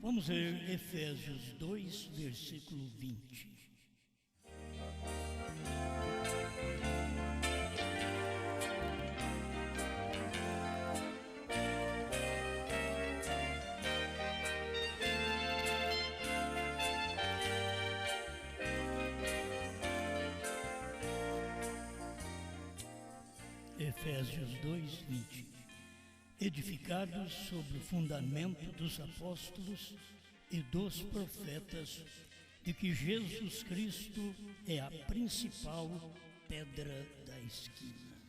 Vamos ler Efésios 2, versículo 20. Efésios 2, 20. Edificados sobre o fundamento dos apóstolos e dos profetas, e que Jesus Cristo é a principal pedra da esquina.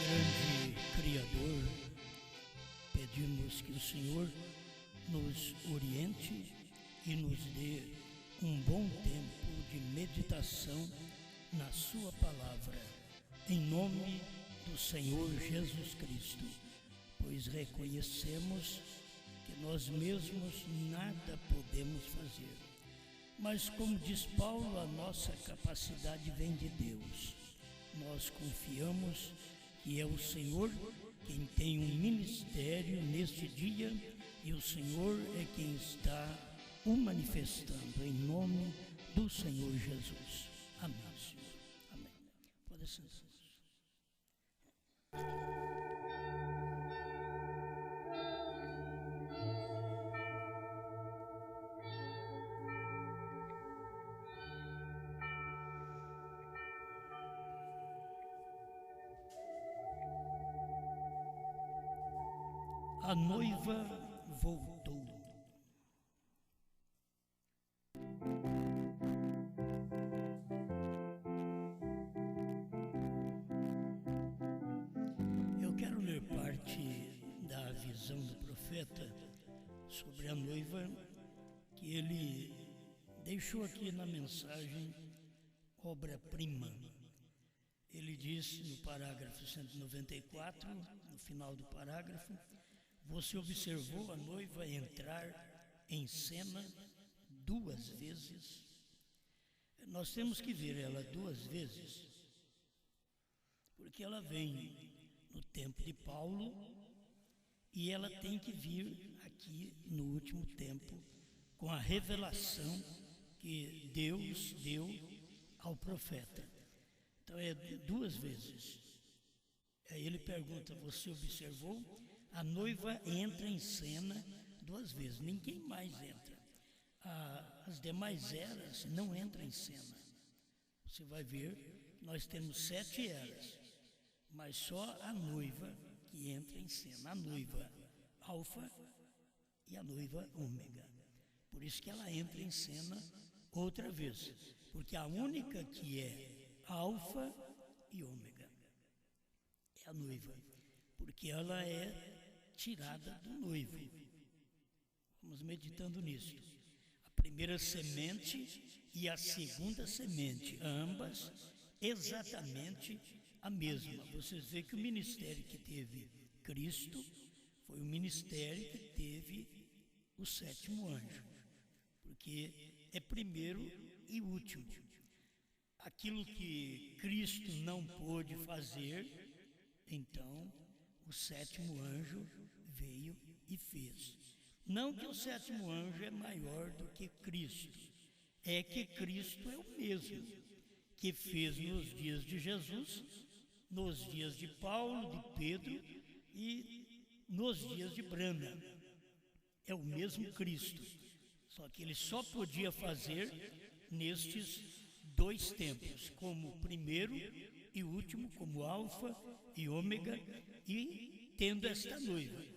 Grande Criador, pedimos que o Senhor nos oriente e nos dê um bom tempo de meditação na sua palavra, em nome do Senhor Jesus Cristo, pois reconhecemos que nós mesmos nada podemos fazer, mas como diz Paulo, a nossa capacidade vem de Deus. Nós confiamos que é o Senhor quem tem um ministério neste dia e o Senhor é quem está o manifestando em nome do Senhor Jesus. Amém, Senhor. Amém. Pode sentar. A noiva voltou. Eu quero ler parte da visão do profeta sobre a noiva que ele deixou aqui na mensagem obra-prima. Ele disse no parágrafo 194, no final do parágrafo: você observou a noiva entrar em cena duas vezes? Nós temos que ver ela duas vezes, porque ela vem no tempo de Paulo e ela tem que vir aqui no último tempo com a revelação que Deus deu ao profeta. Então é duas vezes. Aí ele pergunta: você observou? A noiva entra em cena duas vezes, ninguém mais entra. As demais eras não entram em cena. Você vai ver, nós temos 7 eras, mas só a noiva que entra em cena, a noiva alfa e a noiva ômega. Por isso que ela entra em cena outra vez, porque a única que é alfa e ômega é a noiva, porque ela é tirada do noivo. Vamos meditando nisso. A primeira semente e a segunda semente, ambas exatamente a mesma. Vocês veem que o ministério que teve Cristo foi o ministério que teve o 7º anjo, porque é primeiro e último. Aquilo que Cristo não pôde fazer, então o 7º anjo veio e fez. Não que o 7º anjo é maior do que Cristo, é que Cristo é o mesmo que fez nos dias de Jesus, nos dias de Paulo, de Pedro e nos dias de Brana. É o mesmo Cristo, só que ele só podia fazer nestes 2 tempos, como primeiro e último, como alfa e ômega, e tendo esta noiva.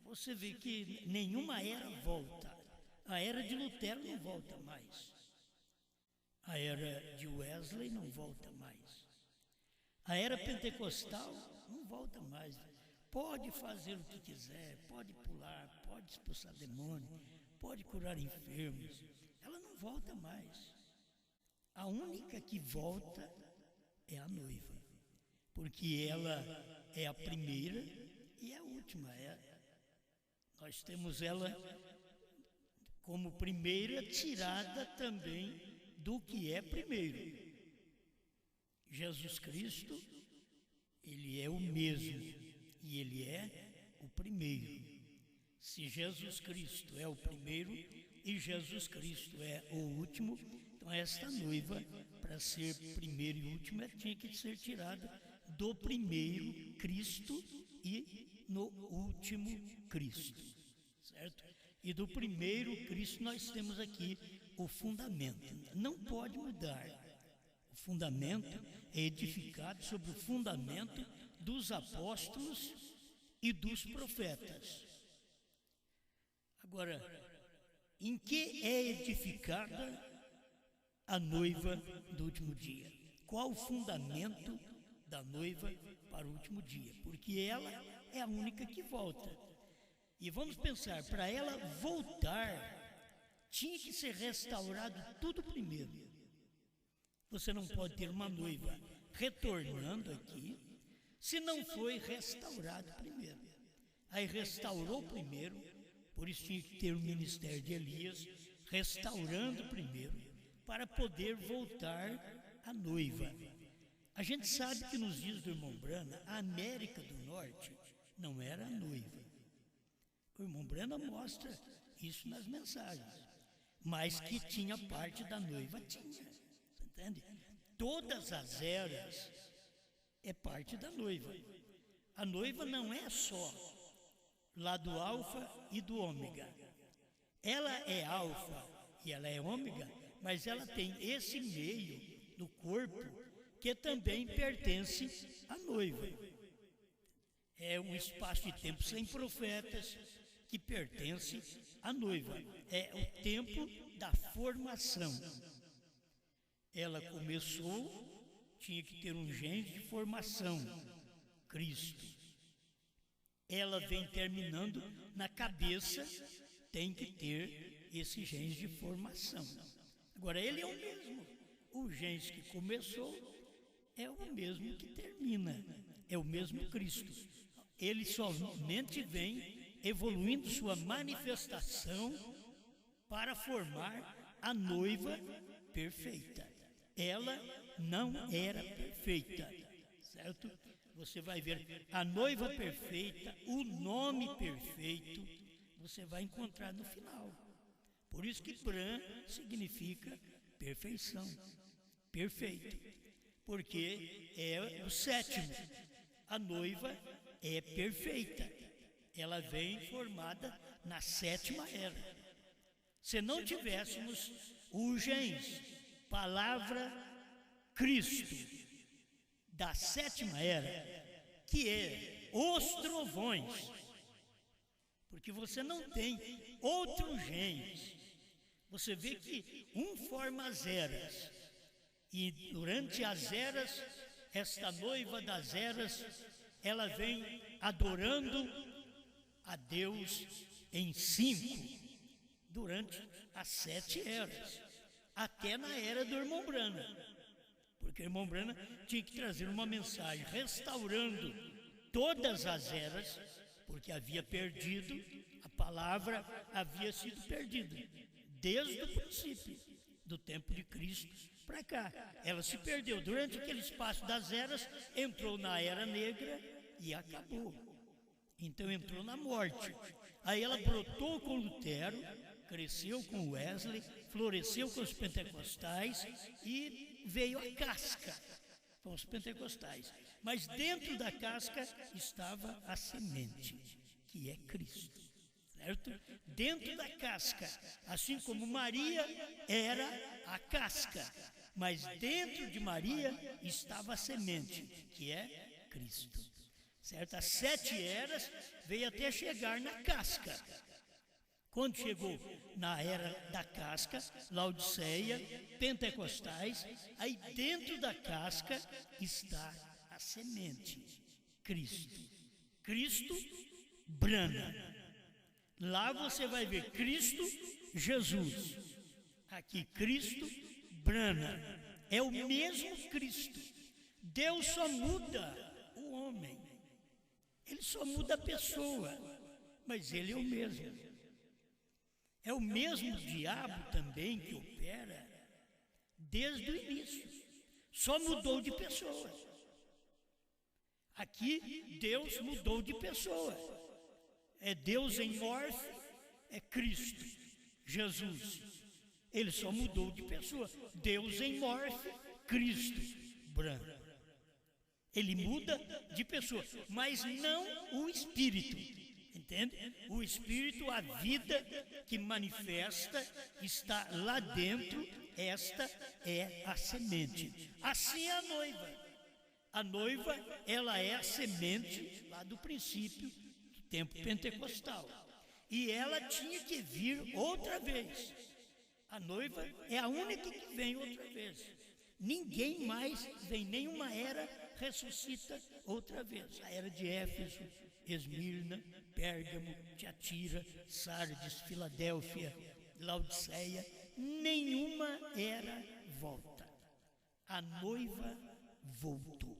Você vê que nenhuma era volta. A era de Lutero não volta mais. A era de Wesley não volta mais. A era pentecostal não volta mais. Pode fazer o que quiser, pode pular, pode expulsar demônio, pode curar enfermos. Ela não volta mais. A única que volta é a noiva, porque ela é a primeira e a última. Nós temos ela como primeira, tirada também do que é primeiro. Jesus Cristo, ele é o mesmo e ele é o primeiro. Se Jesus Cristo é o primeiro e Jesus Cristo é o último, então esta noiva, para ser primeiro e última, tinha que ser tirada do primeiro Cristo e no último Cristo, certo? E do primeiro Cristo nós temos aqui o fundamento, não pode mudar. O fundamento é edificado sobre o fundamento dos apóstolos e dos profetas. Agora, em que é edificada a noiva do último dia? Qual o fundamento da noiva para o último dia? Porque ela é a única que volta. E vamos pensar, para ela voltar, tinha que ser restaurado tudo primeiro. Você não pode ter uma noiva retornando aqui, se não foi restaurado primeiro. Aí restaurou primeiro, por isso tinha que ter o ministério de Elias, restaurando primeiro, para poder voltar a noiva. A gente sabe que nos dias do irmão Brana, a América do Norte não era a noiva. O irmão Brana mostra isso nas mensagens, mas que tinha parte da noiva, tinha. Você entende? Todas as eras é parte da noiva. A noiva não é só lá do alfa e do ômega. Ela é alfa e ela é ômega, mas ela tem esse meio do corpo que também pertence à noiva. É um espaço de tempo sem profetas que pertence à noiva. É o tempo da formação. Ela começou, tinha que ter um gênero de formação, Cristo. Ela vem terminando na cabeça, tem que ter esse gênero de formação. Agora, ele é o mesmo. O gênero que começou é o mesmo que termina. É o mesmo Cristo. Ele somente vem evoluindo sua manifestação para formar a noiva perfeita. Ela não era perfeita, certo? Você vai ver a noiva perfeita, o nome perfeito, você vai encontrar no final. Por isso que Bran significa perfeição, perfeito, porque é o sétimo. A noiva é perfeita, ela vem formada na sétima era. Se não tivéssemos o gens, palavra Cristo, da sétima era, que é os trovões, porque você não tem outro gens. Você vê que um forma as eras, e durante as eras, esta noiva das eras, ela vem adorando a Deus em 5, durante as 7 eras, até na era do irmão Brana, porque o irmão Brana tinha que trazer uma mensagem restaurando todas as eras, porque havia perdido, a palavra havia sido perdida, desde o princípio do tempo de Cristo para cá. Ela se perdeu durante aquele espaço das eras, entrou na era negra e acabou. Então entrou na morte. Aí ela brotou com Lutero, cresceu com Wesley, floresceu com os pentecostais e veio a casca com os pentecostais. Mas dentro da casca estava a semente, que é Cristo, certo? Dentro da casca, assim como Maria era a casca, mas dentro de Maria estava a semente, que é Cristo, certo? As 7 eras veio até chegar na casca. Quando chegou na era da casca, Laodiceia, pentecostais, aí dentro da casca está a semente, Cristo. Cristo Brana. Lá você vai ver Cristo Jesus. Aqui Cristo Brana. É o mesmo Cristo. Deus só muda o homem. Ele só muda a pessoa, mas ele é o mesmo. É o mesmo diabo também que opera desde o início. só mudou de pessoa. Aqui Deus mudou de pessoa. É Deus em morfe, é Cristo, Jesus. Ele só mudou de pessoa. Deus em morfe, Cristo, branco. Ele muda de pessoa, mas não o espírito. Entende? O espírito, a vida que manifesta, está lá dentro. Esta é a semente. Assim é a noiva. A noiva, ela é a semente lá do princípio do tempo pentecostal. E ela tinha que vir outra vez. A noiva é a única que vem outra vez. Ninguém mais vem, nenhuma era ressuscita outra vez. A era de Éfeso, Esmirna, Pérgamo, Tiatira, Sardes, Filadélfia, Laodiceia, nenhuma era volta. A noiva voltou.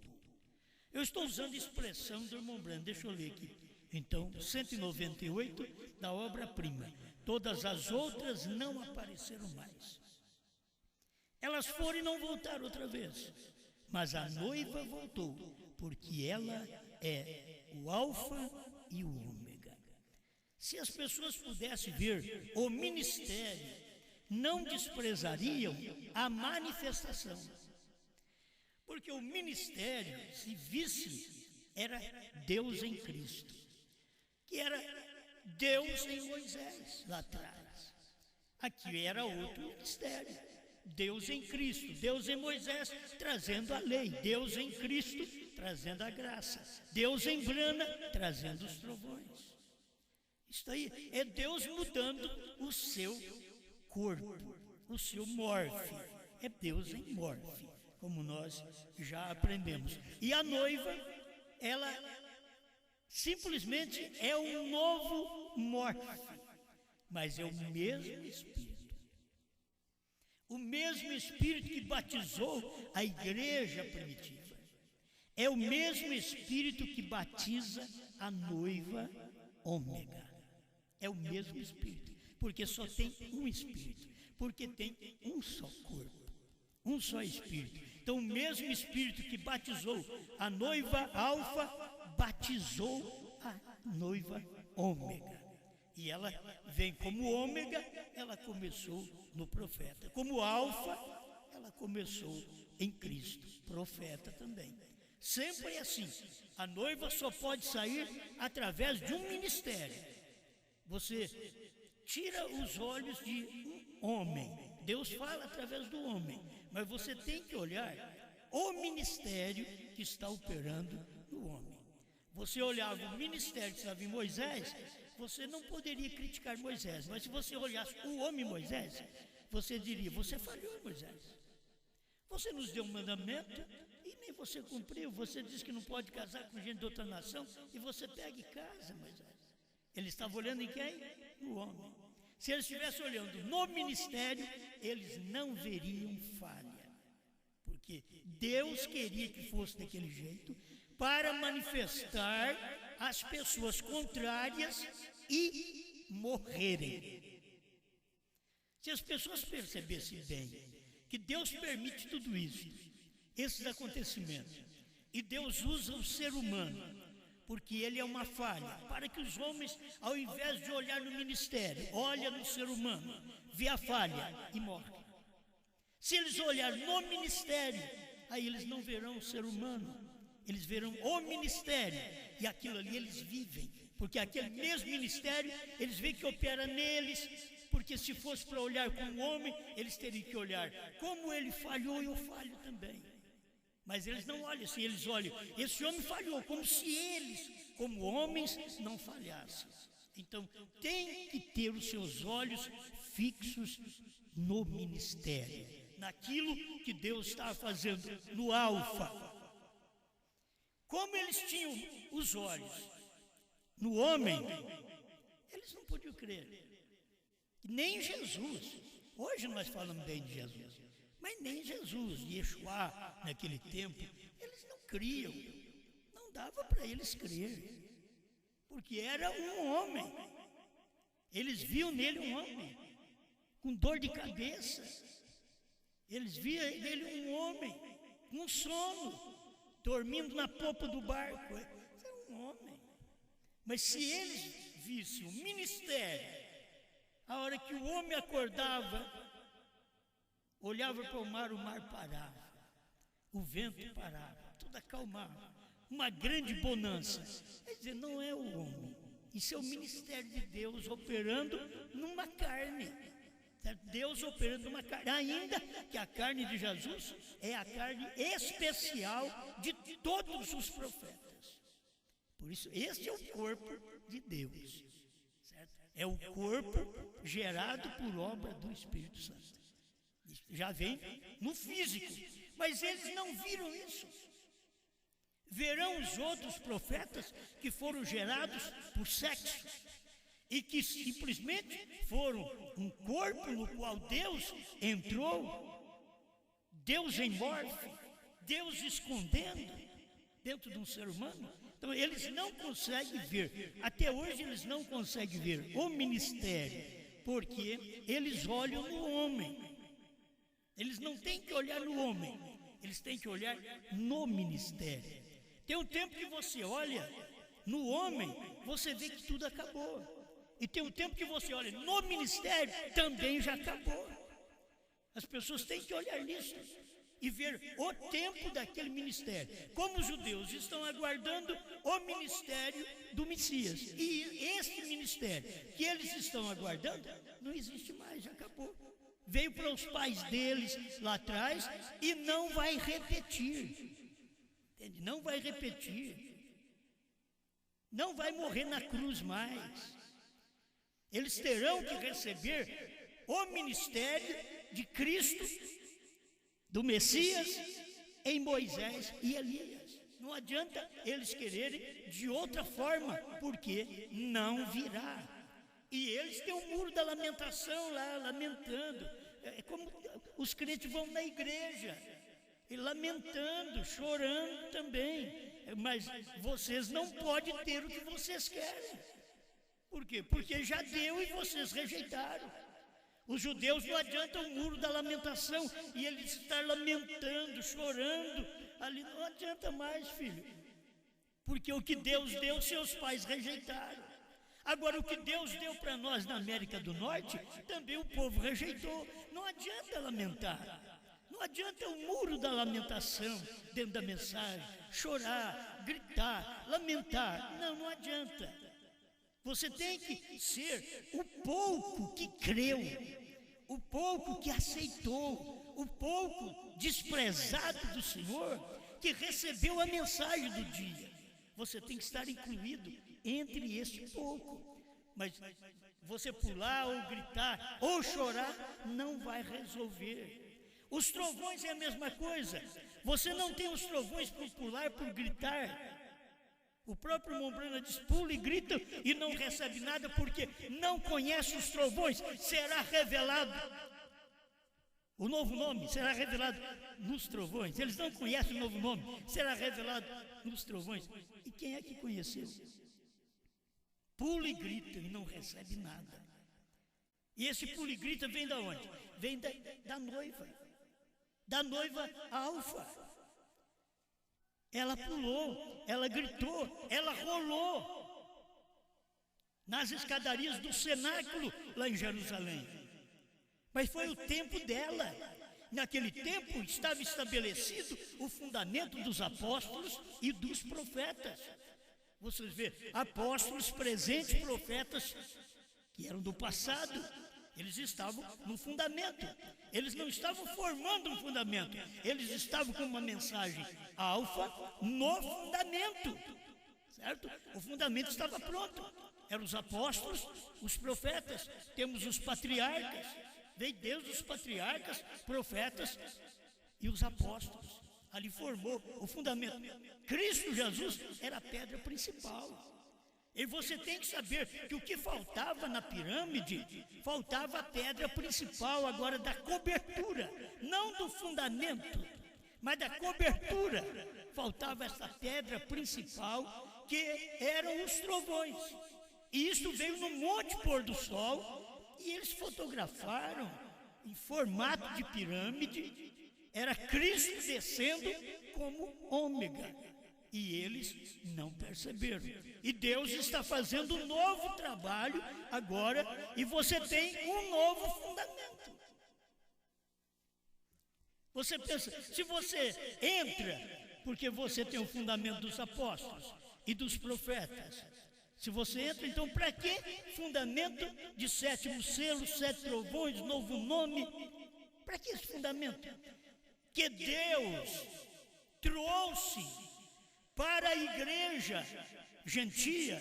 Eu estou usando a expressão do irmão Brando, deixa eu ler aqui. Então, 198 da obra-prima. Todas as outras não apareceram mais. Elas foram e não voltaram outra vez. Mas a noiva voltou, porque ela é o alfa e o ômega. Se as pessoas pudessem ver o ministério, não desprezariam a manifestação. Porque o ministério, se visse, era Deus em Cristo, que era Deus em Moisés, lá atrás. Aqui era outro ministério. Deus em Cristo, Deus em Moisés, trazendo a lei. Deus em Cristo, trazendo a graça. Deus em Brana, trazendo os trovões. Isso aí é Deus mudando o seu corpo, o seu morfe. É Deus em morfe, como nós já aprendemos. E a noiva, ela simplesmente é um novo morfe, mas é o mesmo Espírito. O mesmo Espírito que batizou a igreja primitiva. É o mesmo Espírito que batiza a noiva ômega. É o mesmo Espírito, porque só tem um Espírito, porque tem um só corpo, um só Espírito. Então o mesmo Espírito que batizou a noiva alfa, batizou a noiva ômega. E ela vem como ômega, ela começou no profeta. Como alfa, ela começou em Cristo, profeta também. Sempre é assim. A noiva só pode sair através de um ministério. Você tira os olhos de um homem. Deus fala através do homem. Mas você tem que olhar o ministério que está operando no homem. Você olhava o ministério que estava em Moisés, você não poderia criticar Moisés, mas se você olhasse o homem Moisés, você diria, você falhou, Moisés. Você nos deu um mandamento e nem você cumpriu. Você disse que não pode casar com gente de outra nação e você pega e casa, Moisés. Ele estava olhando em quem? No homem. Se eles estivessem olhando no ministério, eles não veriam falha. Porque Deus queria que fosse daquele jeito para manifestar as pessoas contrárias e morrerem. Se as pessoas percebessem bem que Deus permite tudo isso, esses acontecimentos, e Deus usa o ser humano, porque ele é uma falha, para que os homens, ao invés de olhar no ministério, olhem no ser humano, vê a falha e morrem. Se eles olharem no ministério, aí eles não verão o ser humano, eles verão o ministério, e aquilo ali eles vivem, porque aquele mesmo ministério, eles veem que opera neles, porque se fosse para olhar como homem, eles teriam que olhar como ele falhou, eu falho também. Mas eles não olham assim, eles olham, esse homem falhou, como se eles, como homens, não falhassem. Então, tem que ter os seus olhos fixos no ministério, naquilo que Deus estava fazendo, no alfa. Como eles tinham os olhos no homem, eles não podiam crer. Nem Jesus. Hoje nós falamos bem de Jesus, mas nem Jesus, Yeshua, naquele tempo, eles não criam. Não dava para eles crer, porque era um homem. Eles viam nele um homem, com dor de cabeça. Eles viam nele um homem com sono, dormindo na popa do barco. Isso é um homem. Mas se eles vissem o ministério, a hora que o homem acordava, olhava para o mar parava, o vento parava, tudo acalmava, uma grande bonança. Quer dizer, não é o homem, isso é o ministério de Deus operando numa carne. Deus operando numa carne, ainda que a carne de Jesus é a carne especial de todos os profetas. Por isso, este é o corpo de Deus, certo? É o corpo gerado por obra do Espírito Santo. Isso já vem no físico, mas eles não viram isso. Verão os outros profetas que foram gerados por sexo e que simplesmente foram um corpo no qual Deus entrou, Deus em morfe, Deus escondendo dentro de um ser humano. Então eles não conseguem ver, até hoje eles não conseguem ver o ministério, porque eles olham no homem. Eles não têm que olhar no homem, eles têm que olhar no ministério. Tem um tempo que você olha no homem, você vê que tudo acabou. E tem um tempo que você olha no ministério, também já acabou. As pessoas têm que olhar nisso e ver o tempo daquele ministério. Como os judeus estão aguardando o ministério do Messias. E esse ministério que eles estão aguardando, não existe mais, já acabou. Veio para os pais deles lá atrás e não vai repetir. Entende? Não vai repetir. Não vai morrer na cruz mais. Eles terão que receber o ministério de Cristo, do Messias, em Moisés e Elias. Não adianta eles quererem de outra forma, porque não virá. E eles têm o muro da lamentação lá, lamentando. É como os crentes vão na igreja, e lamentando, chorando também. Mas vocês não podem ter o que vocês querem. Por quê? Porque já deu e vocês rejeitaram. Os judeus não adianta o muro da lamentação e eles estar lamentando, chorando, ali não adianta mais, filho. Porque o que Deus deu, seus pais rejeitaram. Agora, o que Deus deu para nós na América do Norte, também o povo rejeitou. Não adianta lamentar. Não adianta o muro da lamentação dentro da mensagem, chorar, gritar, lamentar. Não adianta. Você tem que ser o pouco que creu, o pouco que aceitou, o pouco desprezado do Senhor, que recebeu a mensagem do dia. Você tem que estar incluído entre esse pouco. Mas você pular ou gritar ou chorar não vai resolver. Os trovões é a mesma coisa. Você não tem os trovões por pular, por gritar. O próprio Mombrana diz, pula e grita e não recebe nada porque não conhece os trovões. Será revelado. O novo nome será revelado nos trovões. Eles não conhecem o novo nome, será revelado nos trovões. E quem é que conheceu? Pula e grita e não recebe nada. E esse pula e grita vem da onde? Vem da noiva. Da noiva alfa. Ela pulou, ela gritou, ela rolou nas escadarias do cenáculo lá em Jerusalém. Mas foi o tempo dela. Naquele tempo estava estabelecido o fundamento dos apóstolos e dos profetas. Vocês vê, apóstolos presentes, profetas que eram do passado. Eles estavam no fundamento. Eles não estavam formando um fundamento. Eles estavam com uma mensagem alfa no fundamento. Certo? O fundamento estava pronto. Eram os apóstolos, os profetas. Temos os patriarcas. Veio Deus dos patriarcas, profetas e os apóstolos. Ali formou o fundamento. Cristo Jesus era a pedra principal. E você tem que saber que o que faltava na pirâmide, faltava a pedra principal agora da cobertura, não do fundamento, mas da cobertura. Faltava essa pedra principal que eram os trovões. E isso veio no Monte Pôr do Sol e eles fotografaram em formato de pirâmide era Cristo descendo como ômega. E eles não perceberam. E Deus está fazendo um novo trabalho agora, e você tem um novo fundamento. Você pensa, se você entra, porque você tem o fundamento dos apóstolos e dos profetas, se você entra, então para que fundamento de 7º selo, 7 trovões, novo nome? Para que esse fundamento? Que Deus trouxe para a igreja gentia,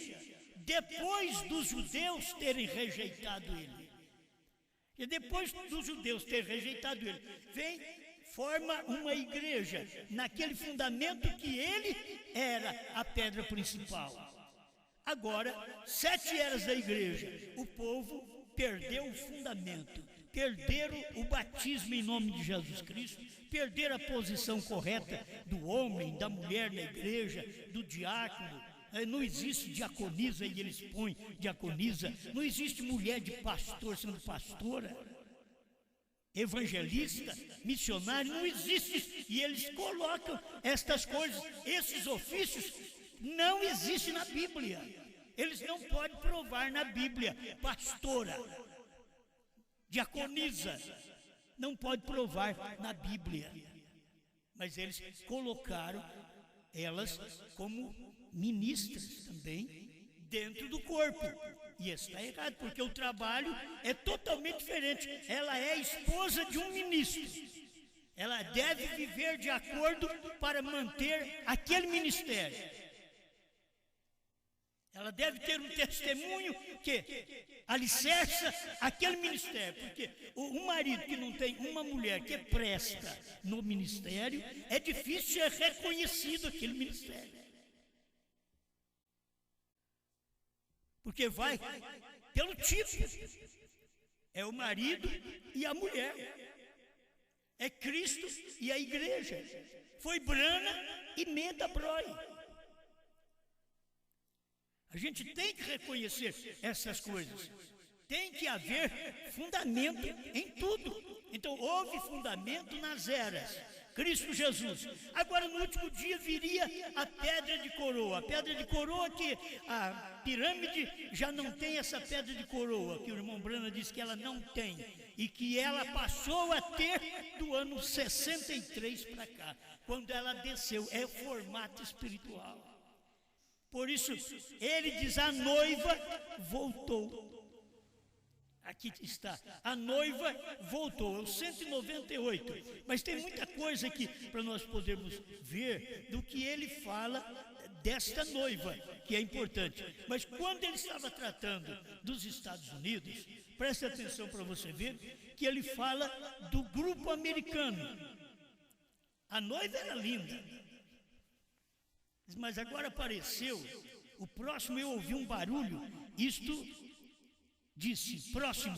depois dos judeus terem rejeitado ele. E depois dos judeus terem rejeitado ele, forma uma igreja naquele fundamento que ele era a pedra principal. Agora, 7 eras da igreja, o povo perdeu o fundamento, perderam o batismo em nome de Jesus Cristo, perderam a posição correta do homem, da mulher na igreja, do diácono. Não existe diaconisa e eles põem diaconisa, não existe mulher de pastor sendo pastora, evangelista, missionário, não existe, e eles colocam estas coisas, esses ofícios não existem na Bíblia, eles não podem provar na Bíblia, pastora, diaconisa, não pode provar na Bíblia, mas eles colocaram elas como ministras também dentro do corpo, e está errado, porque o trabalho é totalmente diferente. Ela é esposa de um ministro, ela deve viver de acordo para manter aquele ministério, ela deve ter um testemunho que alicerça aquele ministério, porque um marido que não tem uma mulher que presta no ministério, é difícil ser reconhecido aquele ministério, porque vai pelo tipo, é o marido e a mulher, é Cristo e a igreja, foi Brana e Meda Broi. A gente tem que reconhecer essas coisas, tem que haver fundamento em tudo. Então houve fundamento nas eras, Cristo Jesus. Agora no último dia viria a pedra de coroa. A pedra de coroa, que a pirâmide já não tem essa pedra de coroa, que o irmão Brana disse que ela não tem, e que ela passou a ter do ano 63 para cá, quando ela desceu, é o formato espiritual. Por isso, ele diz, a noiva voltou. Aqui está, a noiva voltou, é o 198. Mas tem muita coisa aqui para nós podermos ver do que ele fala desta noiva, que é importante. Mas quando ele estava tratando dos Estados Unidos, preste atenção para você ver que ele fala do grupo americano. A noiva era linda, mas agora apareceu, o próximo eu ouvi um barulho, isto disse, próximo,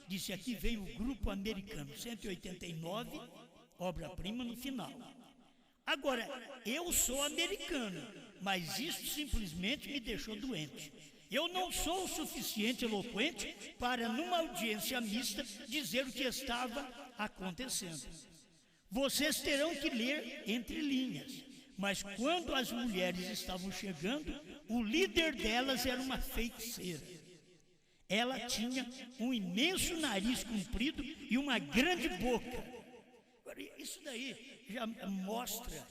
disse, aqui vem o grupo americano, 189, obra-prima no final. Agora, eu sou americano, mas isso simplesmente me deixou doente. Eu não sou o suficiente eloquente para, numa audiência mista, dizer o que estava acontecendo. Vocês terão que ler entre linhas. Mas quando as mulheres estavam chegando, o líder delas era uma feiticeira. Ela tinha um imenso nariz comprido e uma grande boca. Agora, isso daí já mostra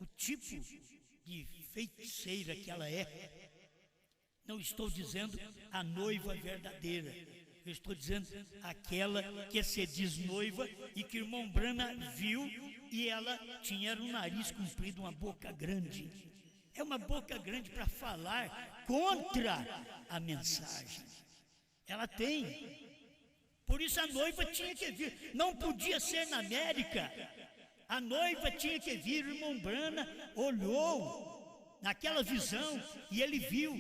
o tipo de feiticeira que ela é. Não estou dizendo a noiva verdadeira. Eu estou dizendo aquela que se diz noiva e que o irmão Brana viu, e ela tinha um nariz comprido, uma boca grande. É uma boca grande para falar contra a mensagem. Ela tem. Por isso a noiva tinha que vir. Não podia ser na América. A noiva tinha que vir. O irmão Brana olhou naquela visão e ele viu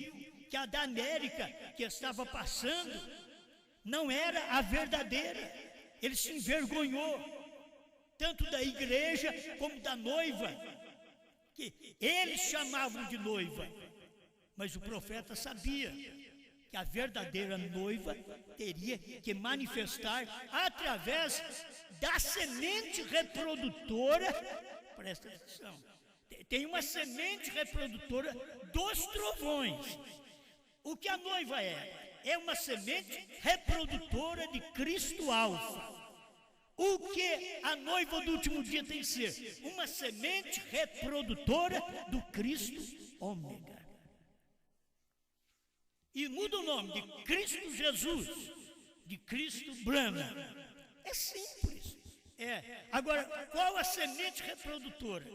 que a da América que estava passando não era a verdadeira. Ele se envergonhou, tanto da igreja como da noiva, que eles chamavam de noiva, mas o profeta sabia que a verdadeira noiva teria que manifestar através da semente reprodutora. Presta atenção, tem uma semente reprodutora dos trovões. O que a noiva é uma semente reprodutora de Cristo Alfa. O que a noiva do último dia tem que ser? Uma semente reprodutora do Cristo Ômega. E muda o nome de Cristo Jesus, de Cristo Brahma. É simples. Agora, qual a semente reprodutora?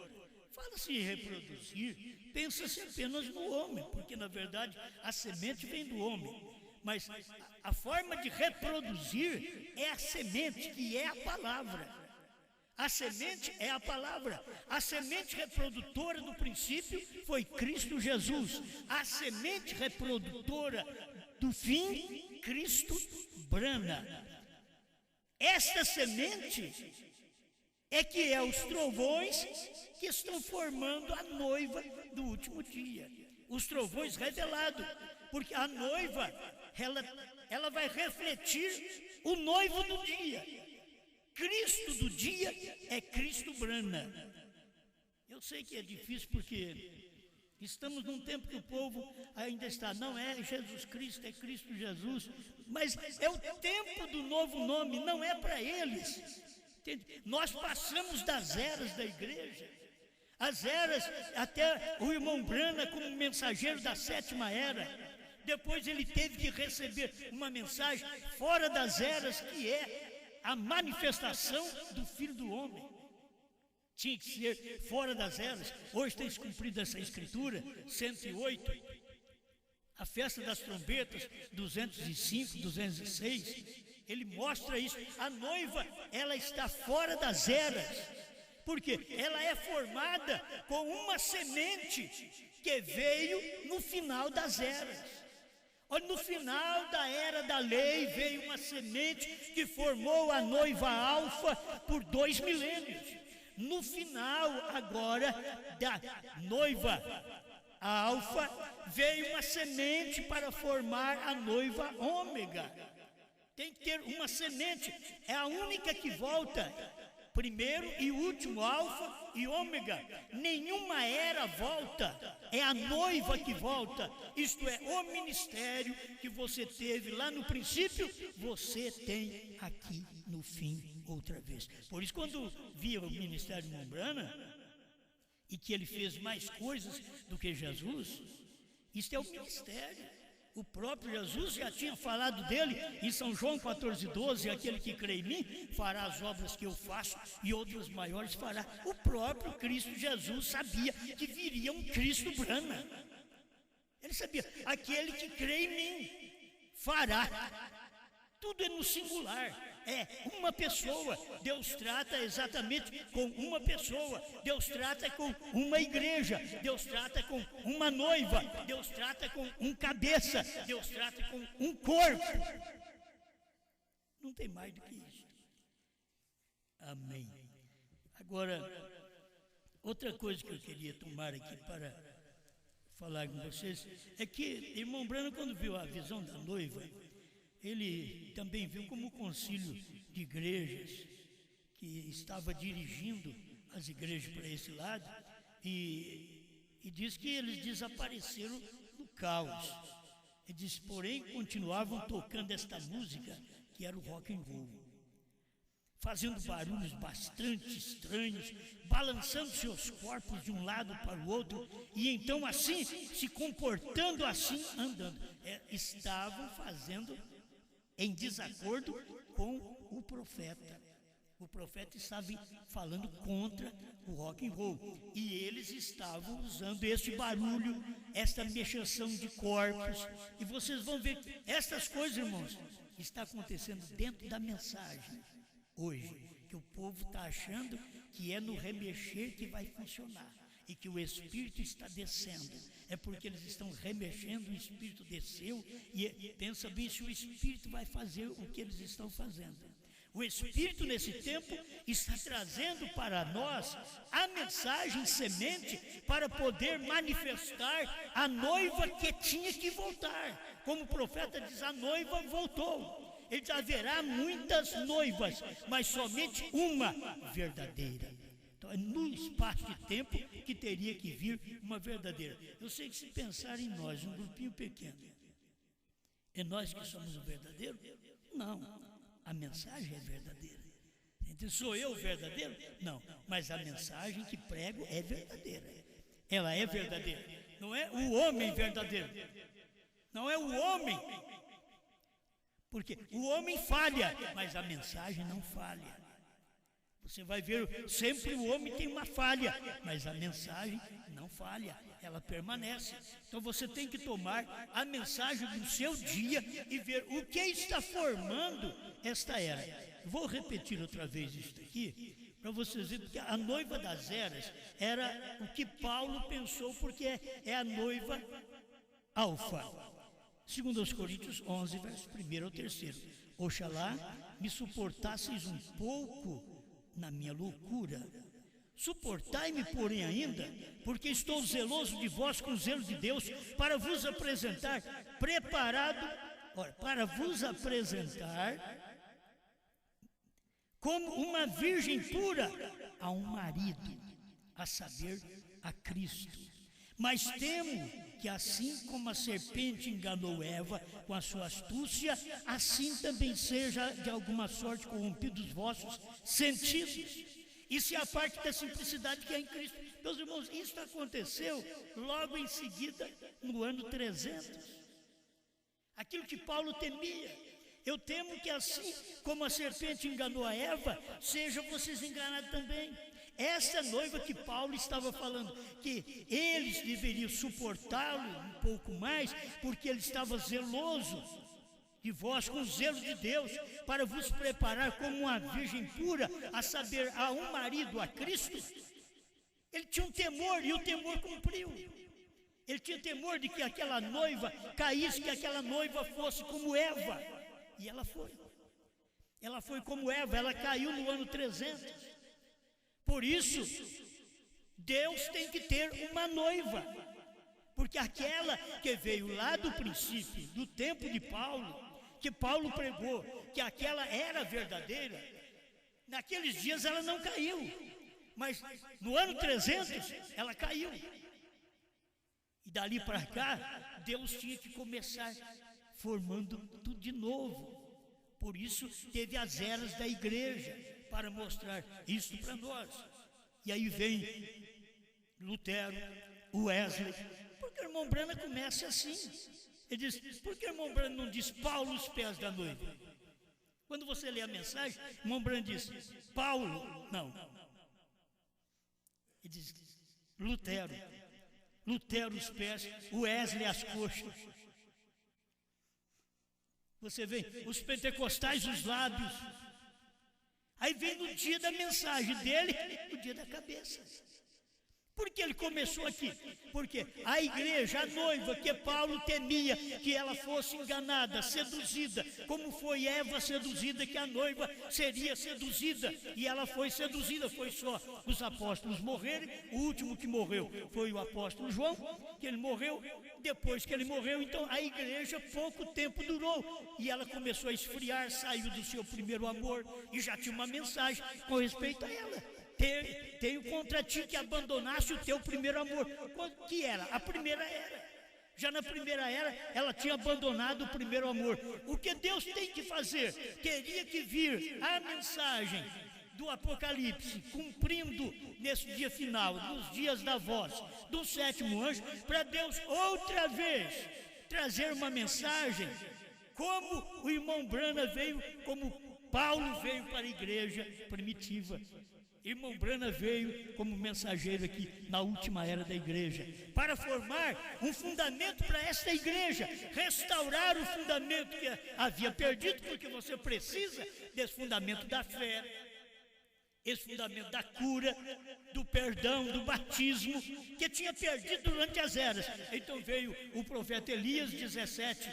Fala-se em reproduzir, pensa-se apenas no homem, porque na verdade a semente vem do homem. Mas a forma de reproduzir é a semente, que é a palavra. A semente é a palavra. A semente reprodutora do princípio foi Cristo Jesus. A semente reprodutora do fim, Cristo Brahma. Esta semente é que é os trovões que estão formando a noiva do último dia. Os trovões revelados, porque a noiva, ela vai refletir o noivo do dia. Cristo do dia é Cristo Brahma. Eu sei que é difícil porque estamos num tempo que o povo ainda está, não é Jesus Cristo, é Cristo Jesus, mas é o tempo do novo nome, não é para eles. Entende? Nós passamos das eras da igreja, as eras, até o irmão Brana como mensageiro da 7ª era, depois ele teve que receber uma mensagem fora das eras, que é a manifestação do Filho do Homem. Tinha que ser fora das eras. Hoje tem se cumprido essa escritura, 108, a festa das trombetas, 205, 206, ele mostra isso. A noiva, ela está fora das eras, porque ela é formada com uma semente que veio no final das eras. Olha, no final da era da lei veio uma semente que formou a noiva alfa por 2 milênios. No final agora da noiva alfa veio uma semente para formar a noiva ômega. Tem que ter uma semente, é a única que volta. Primeiro e último, alfa e ômega. Nenhuma era volta, é a noiva que volta. Isto é, o ministério que você teve lá no princípio, você tem aqui no fim outra vez. Por isso, quando via o ministério de Mombrana, e que ele fez mais coisas do que Jesus, isto é o ministério. O próprio Jesus já tinha falado dele em São João 14:12, aquele que crê em mim fará as obras que eu faço e outras maiores fará. O próprio Cristo Jesus sabia que viria um Cristo Brahma. Ele sabia, aquele que crê em mim fará. Tudo é no singular. É uma pessoa. Deus trata exatamente com uma pessoa. Deus trata com uma igreja. Deus trata com uma noiva. Deus trata com um cabeça. Deus trata com um corpo. Não tem mais do que isso. Amém. Agora, outra coisa que eu queria tomar aqui para falar com vocês é que irmão Brano, quando viu a visão da noiva, ele também viu como o concílio de igrejas que estava dirigindo as igrejas para esse lado e diz que eles desapareceram no caos. Ele diz, porém, continuavam tocando esta música que era o rock and roll, fazendo barulhos bastante estranhos, balançando seus corpos de um lado para o outro e então assim, se comportando assim, andando. Estavam fazendo em desacordo com o profeta. O profeta estava falando contra o rock and roll e eles estavam usando este barulho, esta mexação de corpos. E vocês vão ver, estas coisas, irmãos, está acontecendo dentro da mensagem hoje, que o povo está achando que é no remexer que vai funcionar e que o Espírito está descendo. É porque eles estão remexendo, o Espírito desceu e pensa bem se o Espírito vai fazer o que eles estão fazendo. O Espírito, nesse tempo, está trazendo para nós a mensagem semente para poder manifestar a noiva que tinha que voltar. Como o profeta diz, a noiva voltou. Ele diz, haverá muitas noivas, mas somente uma verdadeira. Então, é no espaço de tempo que teria que vir uma verdadeira. Eu sei que se pensar em nós, um grupinho pequeno, é nós que somos o verdadeiro? Não. A mensagem é verdadeira. Então, sou eu o verdadeiro? Não, mas a mensagem que prego é verdadeira. Ela é verdadeira. Não é o homem verdadeiro. Não é o homem. Porque o homem falha, mas a mensagem não falha. Você vai ver, sempre o homem tem uma falha, mas a mensagem não falha, ela permanece. Então você tem que tomar a mensagem do seu dia e ver o que está formando esta era. Vou repetir outra vez isso aqui, para vocês verem, porque a noiva das eras era o que Paulo pensou, porque é a noiva alfa. Segundo aos Coríntios 11, verso 1 ao 3. Oxalá me suportasseis um pouco na minha loucura. Suportai-me, porém, ainda, porque estou zeloso de vós com o zelo de Deus, para vos apresentar para vos apresentar como uma virgem pura a um marido, a saber, a Cristo. Mas temo que assim como a serpente enganou Eva com a sua astúcia, assim também seja de alguma sorte corrompidos os vossos sentidos. Isso é a parte da simplicidade que é em Cristo. Meus irmãos, isso aconteceu logo em seguida, no ano 300. Aquilo que Paulo temia. Eu temo que assim como a serpente enganou a Eva, sejam vocês enganados também. Essa noiva que Paulo estava falando, que eles deveriam suportá-lo um pouco mais, porque ele estava zeloso de vós, com o zelo de Deus, para vos preparar como uma virgem pura, a saber, a um marido, a Cristo. Ele tinha um temor, e o temor cumpriu. Ele tinha temor de que aquela noiva caísse, que aquela noiva fosse como Eva. E ela foi. Ela foi como Eva, ela caiu no ano 300. Por isso, Deus tem que ter uma noiva, porque aquela que veio lá do princípio, do tempo de Paulo, que Paulo pregou, que aquela era verdadeira, naqueles dias ela não caiu, mas no ano 300 ela caiu. E dali para cá, Deus tinha que começar formando tudo de novo. Por isso teve as eras da igreja, para mostrar isso para nós. E aí vem Lutero, Wesley. Por que o irmão Branham começa assim? Ele diz, por que o irmão Branham não diz Paulo os pés da noiva? Quando você lê a mensagem, o irmão Branham diz Paulo, não. Ele diz Lutero. Lutero os pés, Wesley as coxas. Você vê, os pentecostais os lábios. Aí vem no dia da mensagem dele, o dia da cabeça. Por que ele começou aqui? Porque a igreja, a noiva que Paulo temia que ela fosse enganada, seduzida, como foi Eva seduzida, que a noiva seria seduzida, e ela foi seduzida, foi só os apóstolos morrerem. O último que morreu foi o apóstolo João, que ele morreu. Depois que ele morreu, então a igreja pouco tempo durou, e ela começou a esfriar, saiu do seu primeiro amor, e já tinha uma mensagem com respeito a ela. Tenho contra ti que abandonasse o teu primeiro amor. Quando que era? A primeira era. Já na primeira era, ela tinha abandonado o primeiro amor. O que Deus tem que fazer? Teria que vir a mensagem do Apocalipse, cumprindo nesse dia final, nos dias da voz, do sétimo anjo, para Deus outra vez trazer uma mensagem, como o irmão Branham veio, como Paulo veio para a igreja primitiva. Irmão Branham veio como mensageiro aqui na última era da igreja, para formar um fundamento para esta igreja, restaurar o fundamento que havia perdido, porque você precisa desse fundamento da fé, esse fundamento da cura, do perdão, do batismo, que tinha perdido durante as eras. Então veio o profeta Elias 17,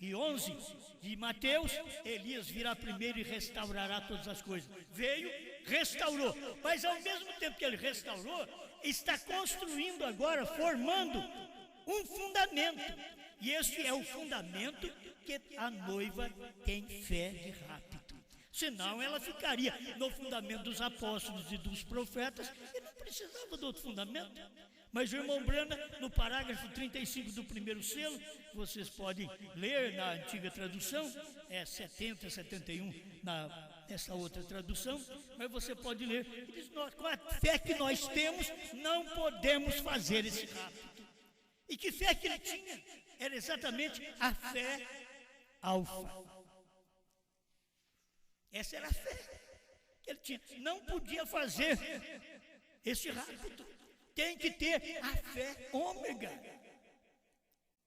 e 11 de Mateus, Elias virá primeiro e restaurará todas as coisas. Veio, restaurou, mas ao mesmo tempo que ele restaurou, está construindo agora, formando um fundamento. E este é o fundamento que a noiva tem fé de rápido. Senão ela ficaria no fundamento dos apóstolos e dos profetas e não precisava de outro fundamento. Mas o irmão Brana, no parágrafo 35 do primeiro selo, vocês podem ler na antiga tradução, é 70, 71 nessa outra tradução, mas você pode ler, e diz, com a fé que nós temos, não podemos fazer esse rápido. E que fé que ele tinha? Era exatamente a fé alfa. Essa era a fé que ele tinha. Não podia fazer esse rápido. Tem que ter a fé ômega.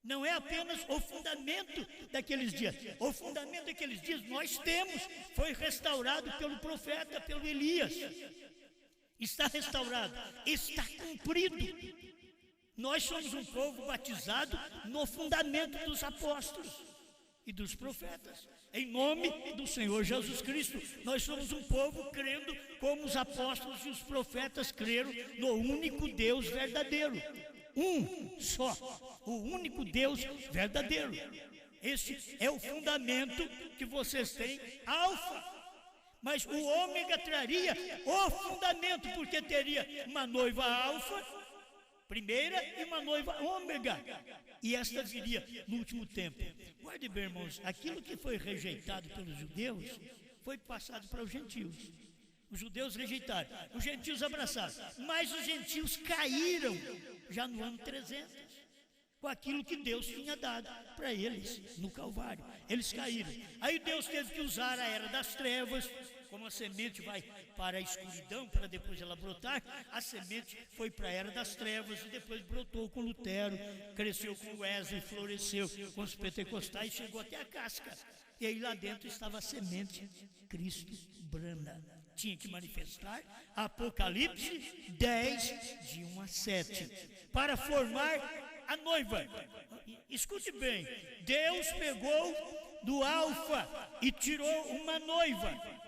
Não é apenas o fundamento daqueles dias. O fundamento daqueles dias nós temos. Foi restaurado pelo profeta, pelo Elias. Está restaurado. Está cumprido. Nós somos um povo batizado no fundamento dos apóstolos e dos profetas. Em nome do Senhor Jesus Cristo, nós somos um povo crendo como os apóstolos e os profetas creram no único Deus verdadeiro. Um só, o único Deus verdadeiro. Esse é o fundamento que vocês têm, alfa. Mas o ômega traria o fundamento, porque teria uma noiva alfa, primeira, e uma noiva ômega. E esta viria no último tempo. Guarde bem, irmãos, aquilo que foi rejeitado pelos judeus foi passado para os gentios. Os judeus rejeitaram, os gentios abraçaram, mas os gentios caíram já no ano 300, com aquilo que Deus tinha dado para eles no Calvário. Eles caíram. Aí Deus teve que usar a era das trevas. Como a semente vai para a escuridão, para depois ela brotar, a semente foi para a era das trevas e depois brotou com Lutero, cresceu com Wesley, floresceu com os pentecostais e chegou até a casca. E aí lá dentro estava a semente, Cristo branda. Tinha que manifestar Apocalipse 10, de 1 a 7, para formar a noiva. Escute bem, Deus pegou do alfa e tirou uma noiva.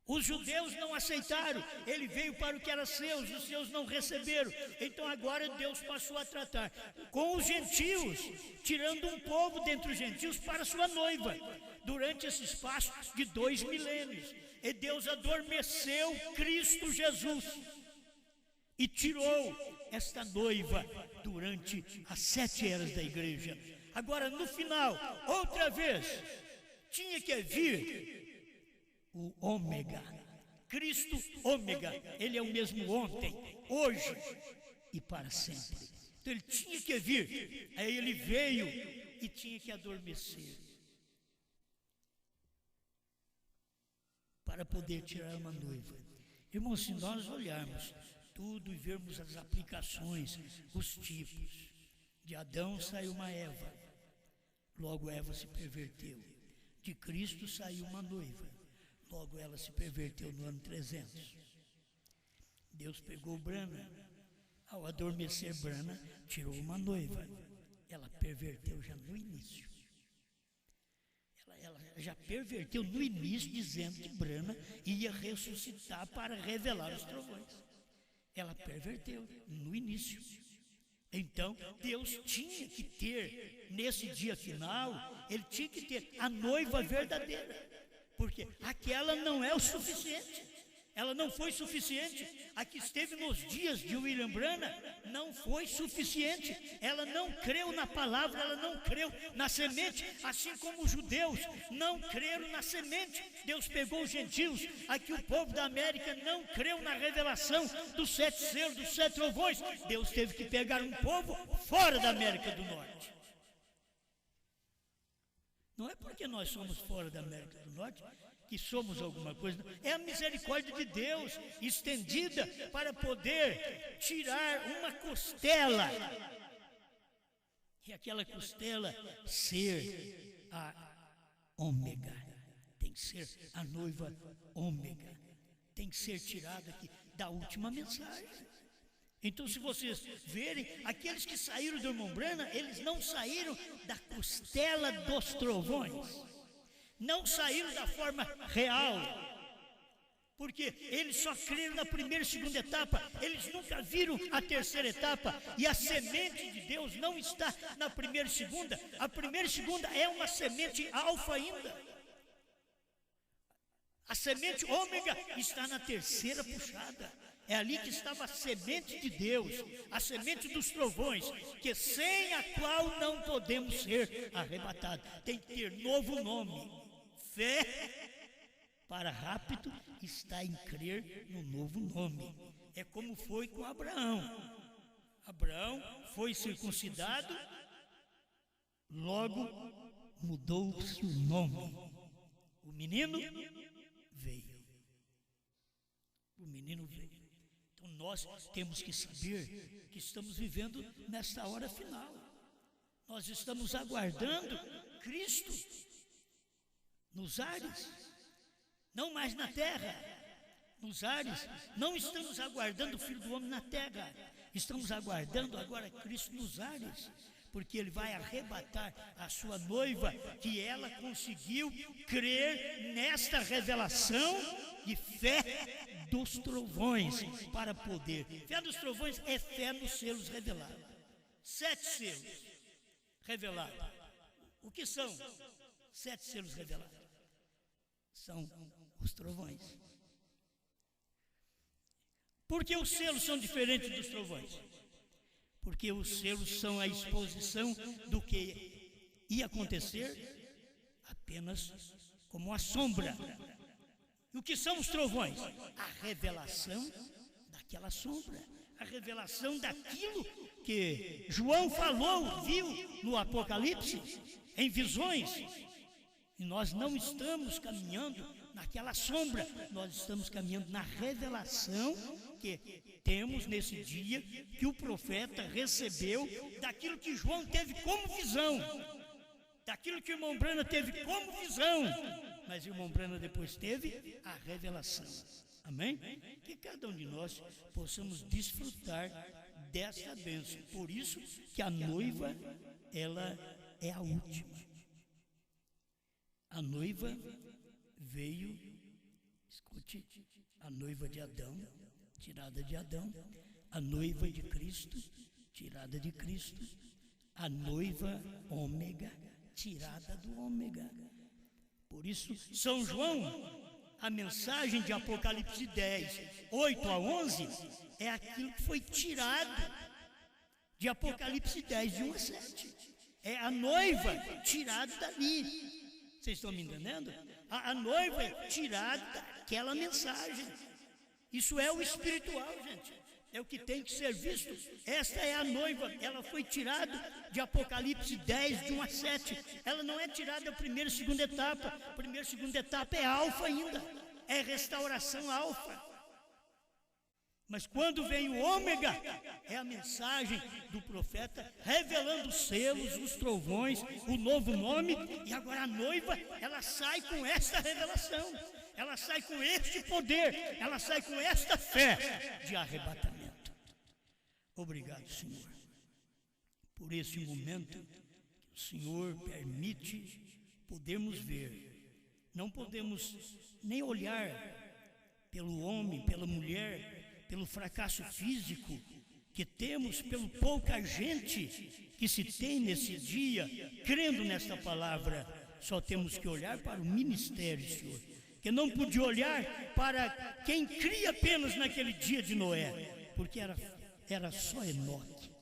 Os judeus não aceitaram, ele veio para o que era seu, os seus não receberam. Então agora Deus passou a tratar com os gentios, tirando um povo dentre os gentios para sua noiva, durante esse espaço de 2 milênios. E Deus adormeceu Cristo Jesus e tirou esta noiva durante as 7 eras da igreja. Agora no final, outra vez, tinha que vir o ômega, Cristo ômega. Ele é o mesmo ontem, hoje e para sempre. Então ele tinha que vir. Aí ele veio e tinha que adormecer para poder tirar uma noiva. Irmãos, se nós olharmos tudo e vermos as aplicações, os tipos, de Adão saiu uma Eva, logo Eva se perverteu. De Cristo saiu uma noiva, logo ela se perverteu no ano 300. Deus pegou Brana, ao adormecer Brana, tirou uma noiva. Ela perverteu já no início. Ela já perverteu no início, dizendo que Brana ia ressuscitar para revelar os trovões. Ela perverteu no início. Então, Deus tinha que ter, nesse dia final, ele tinha que ter a noiva verdadeira. Porque aquela não é o suficiente. Ela não foi suficiente. A que esteve nos dias de William Branham não foi suficiente. Ela não creu na palavra, ela não creu na semente, assim como os judeus não creram na semente. Deus pegou os gentios. Aqui o povo da América não creu na revelação dos 7 selos, dos 7 trovões. Deus teve que pegar um povo fora da América do Norte. Não é porque nós somos fora da América do Norte que somos alguma coisa. É a misericórdia de Deus estendida para poder tirar uma costela. E aquela costela ser a ômega. Tem que ser a noiva ômega. Tem que ser tirada aqui da última mensagem. Então, se vocês verem, aqueles que saíram do irmão Branham, eles não saíram da costela dos trovões, não saíram da forma real, porque eles só creram na primeira e segunda etapa, eles nunca viram a terceira etapa, e a semente de Deus não está na primeira e segunda, a primeira e segunda é uma semente alfa ainda. A semente ômega está na terceira puxada. É ali que estava a semente de Deus, a semente dos trovões, que sem a qual não podemos ser arrebatados. Tem que ter novo nome. Fé para rápido está em crer no novo nome. É como foi com Abraão. Abraão foi circuncidado, logo mudou-se o nome. O menino veio. O menino veio. Então nós temos que saber que estamos vivendo nesta hora final. Nós estamos aguardando Cristo nos ares, não mais na terra. Nos ares, não estamos aguardando o Filho do Homem na terra. Estamos aguardando agora Cristo nos ares, porque Ele vai arrebatar a sua noiva, que ela conseguiu crer nesta revelação de fé dos trovões para poder. Fé dos trovões é fé nos selos revelados. 7 selos revelados. O que são 7 selos revelados? São os trovões. Por que os selos são diferentes dos trovões? Porque os selos são a exposição do que ia acontecer apenas como a sombra. E o que são os trovões? A revelação daquela sombra, a revelação daquilo que João falou, viu no Apocalipse, em visões. E nós não estamos caminhando naquela sombra, nós estamos caminhando na revelação que temos nesse dia, que o profeta recebeu daquilo que João teve como visão, daquilo que o irmão Branham teve como visão, mas o irmão Branham depois teve a revelação. Amém? Que cada um de nós possamos desfrutar dessa bênção. Por isso que a noiva, ela é a última. A noiva veio, escute, a noiva de Adão, tirada de Adão, a noiva de Cristo, tirada de Cristo, a noiva ômega, tirada do ômega. Por isso, São João, a mensagem de Apocalipse 10, 8 a 11, é aquilo que foi tirado de Apocalipse 10, de 1 a 7. É a noiva tirada dali. Vocês estão me entendendo? A noiva é tirada daquela mensagem. Isso é o espiritual, gente. É o que tem que ser visto. Esta é a noiva. Ela foi tirada de Apocalipse 10, de 1 a 7. Ela não é tirada da primeira e segunda etapa. A primeira e segunda etapa é alfa ainda. É restauração alfa. Mas quando vem o ômega, é a mensagem do profeta revelando os selos, os trovões, o novo nome. E agora a noiva, ela sai com esta revelação. Ela sai com este poder, ela sai com esta fé de arrebatamento. Obrigado, Senhor, por esse momento que o Senhor permite podermos ver. Não podemos nem olhar pelo homem, pela mulher, pelo fracasso físico que temos, pelo pouca gente que se tem nesse dia, crendo nesta palavra. Só temos que olhar para o ministério, Senhor, que não podia olhar para quem cria apenas naquele dia de Noé, porque era só Enoque,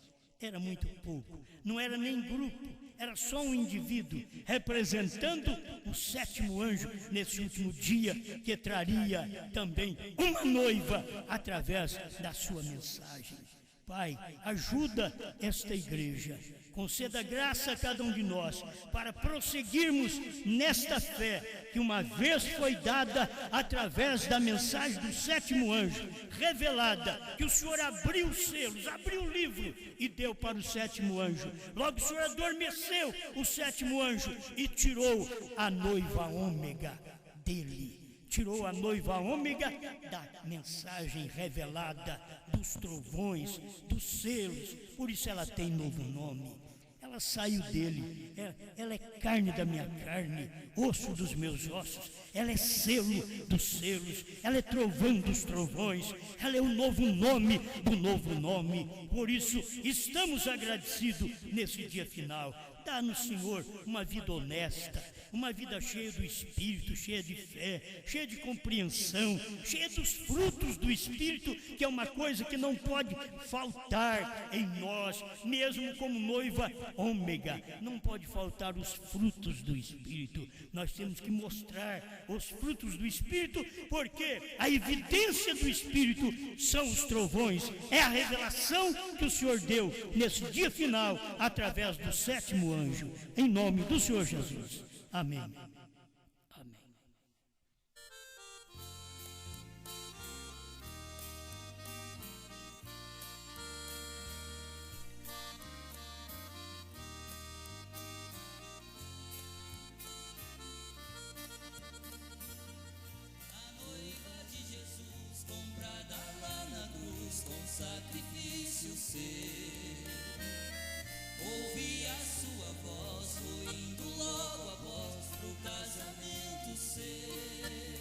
era muito pouco, não era nem grupo, era só um indivíduo representando o 7º anjo nesse último dia, que traria também uma noiva através da sua mensagem. Pai, ajuda esta igreja, conceda graça a cada um de nós para prosseguirmos nesta fé que uma vez foi dada através da mensagem do 7º anjo, revelada, que o Senhor abriu os selos, abriu o livro e deu para o 7º anjo. Logo o Senhor adormeceu o 7º anjo e tirou a noiva ômega dele. tirou a noiva ômega da mensagem revelada, dos trovões, dos selos, por isso ela tem novo nome. Ela saiu dele, ela é carne da minha carne, osso dos meus ossos, ela é selo dos selos, ela é trovão dos trovões, ela é o novo nome do novo nome. Por isso estamos agradecidos nesse dia final. Dá-nos, Senhor, uma vida honesta, uma vida cheia do Espírito, cheia de fé, cheia de compreensão, cheia dos frutos do Espírito, que é uma coisa que não pode faltar em nós, mesmo como noiva ômega. Não pode faltar os frutos do Espírito. Nós temos que mostrar os frutos do Espírito, porque a evidência do Espírito são os trovões, é a revelação que o Senhor deu nesse dia final, através do 7º anjo, em nome do Senhor Jesus. Amém. Amém. A noiva de Jesus, comprada lá na cruz com sacrifício seu, ouvi a sua voz, foi indo logo após pro casamento ser.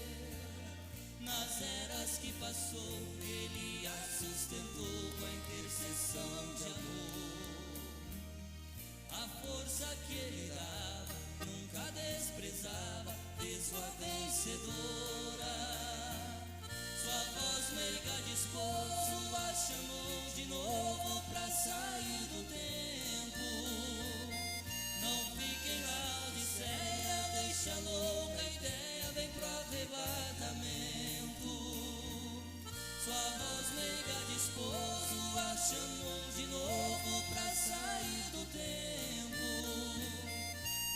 Nas eras que passou, ele a sustentou com a intercessão de amor. A força que ele dava, nunca desprezava, fez-o a vencedora. Sua voz meiga de esposo a chamou de novo pra sair do tempo. Não fiquem lá de Laodiceia, deixa louca a ideia, vem pro arrebatamento. Sua voz meiga de esposo a chamou de novo pra sair do tempo.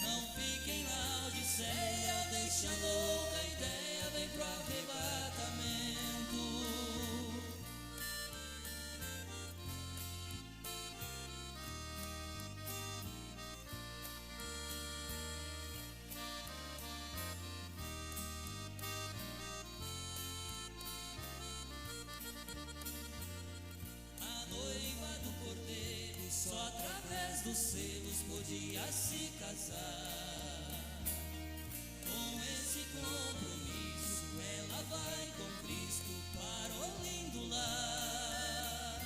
Não fiquem lá de Laodiceia, deixa louca a ideia, vem pro arrebatamento. Só através dos selos podia se casar. Com esse compromisso ela vai com Cristo para o lindo lar.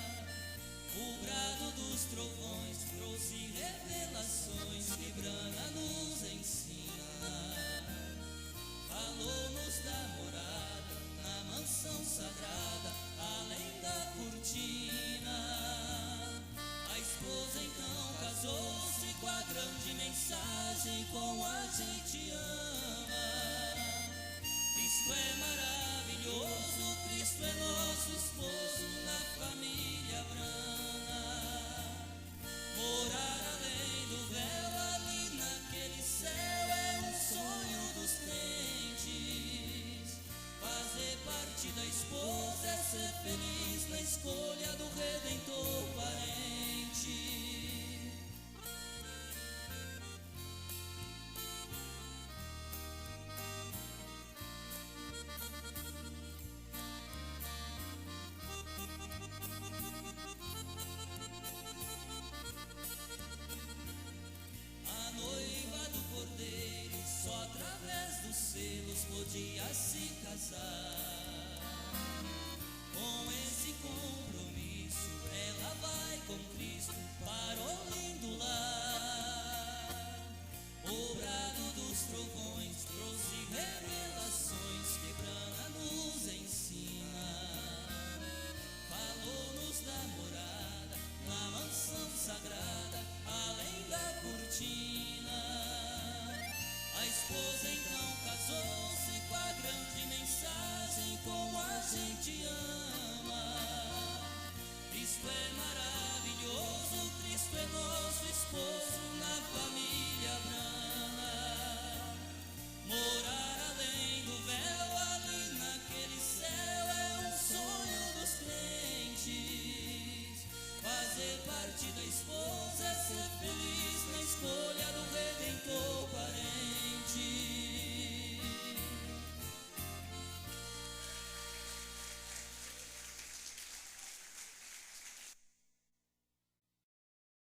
O brado dos trovões trouxe revelações que Brana nos ensina. Falou-nos da morada na mansão sagrada, além da cortina. A esposa então casou-se com a grande mensagem, com a gente ama. Cristo é maravilhoso, Cristo é nosso esposo na família Brana. Morar além do véu, ali naquele céu, é um sonho dos crentes. Fazer parte da esposa é ser feliz na escolha do Redentor parente. A noiva do Cordeiro, só através dos selos podia se casar. Com esse compromisso ela vai com Cristo para o lindo lar. O brado dos trovões trouxe revelações que Brana nos ensina. Falou-nos da morada na mansão sagrada, além da cortina. A esposa então casou-se com a grande mensagem, com a gente ama. Cristo é maravilhoso, Cristo é nosso esposo na família Brana. Morar além do véu, ali naquele céu, é um sonho dos crentes. Fazer parte da esposa é ser feliz na escolha do Redentor.